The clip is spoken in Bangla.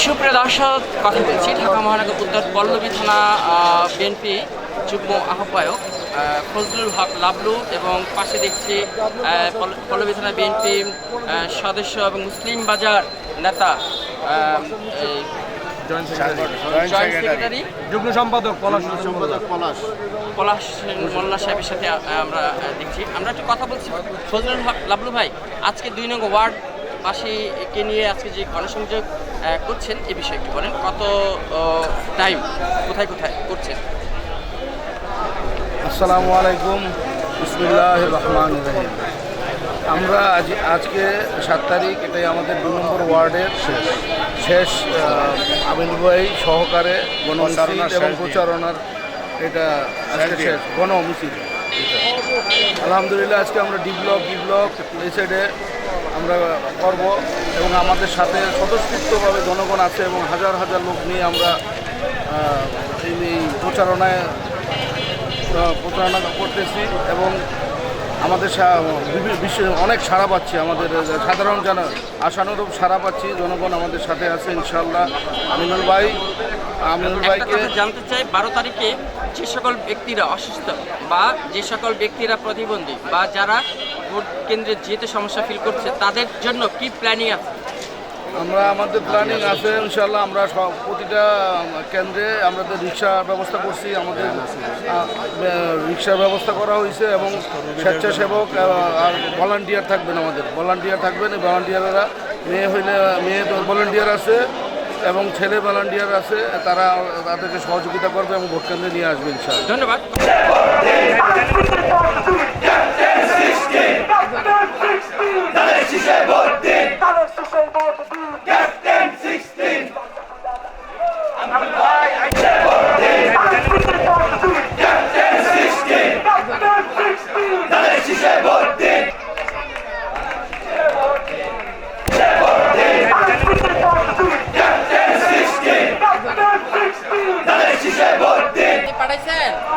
সুপ্রিয় দর্শক, কথা বলছি ঢাকা মহানগর উত্তর পল্লবী থানা বিএনপি যুগ্ম আহ্বায়ক ফজলুল হক লাবলু এবং পাশে দেখছি পল্লবী থানা বিএনপি সদস্য এবং মুসলিম বাজার নেতা জয়েন্ট সেক্রেটারি যুগ্ম সম্পাদক পলাশ মোল্লা সাহেবের সাথে আমরা দেখছি। আমরা একটু কথা বলছি। ফজলুল হক লাবলু ভাই, আজকে 2 নং ওয়ার্ড বাসীকে নিয়ে আজকে যে গণসংযোগ করছেন এ বিষয়ে একটু বলেন। কত টাইম, কোথায় কোথায় করছেন? আসসালামু আলাইকুম, বিসমিল্লাহির রহমানির রহিম। আমরা আজকে 7 তারিখ, এটাই আমাদের 2 নম্বর ওয়ার্ডের শেষ আবির্ভাবী সহকারে গণমিছিল এবং প্রচারণার এটা আজকে শেষ গণমিছিল। আলহামদুলিল্লাহ আজকে আমরা ডি ব্লক এই সাইডে আমরা করব এবং আমাদের সাথে স্বতঃস্ফূর্তভাবে জনগণ আছে এবং হাজার হাজার লোক নিয়ে আমরা এই প্রচারণা করতেছি এবং আমাদের বিশ্বে অনেক সাড়া পাচ্ছি। আমাদের সাধারণ আশানুরূপ সাড়া পাচ্ছি, জনগণ আমাদের সাথে আছে ইনশাআল্লাহ। আমিনুল ভাইকে জানতে চাই, 12 তারিখে যে সকল ব্যক্তিরা অসুস্থ বা যে সকল ব্যক্তিরা প্রতিবন্ধী বা যারা ভোট কেন্দ্রে যেতে সমস্যা ফিল করছে তাদের জন্য কি প্ল্যানিং আছে? আমাদের প্ল্যানিং আছে ইনশাআল্লাহ। আমরা প্রতিটা কেন্দ্রে আমাদের রিক্সার ব্যবস্থা করছি, আমাদের রিক্সার ব্যবস্থা করা হয়েছে এবং স্বেচ্ছাসেবক আর ভলান্টিয়ার থাকবেন। আমাদের ভলান্টিয়ার থাকবেন। এই ভলান্টিয়াররা মেয়ে ভলান্টিয়ার আছে এবং ছেলে ভলান্টিয়ার আছে, তারা তাদেরকে সহযোগিতা করবে এবং ভোট কেন্দ্রে নিয়ে আসবে ইনশাআল্লাহ। ধন্যবাদ।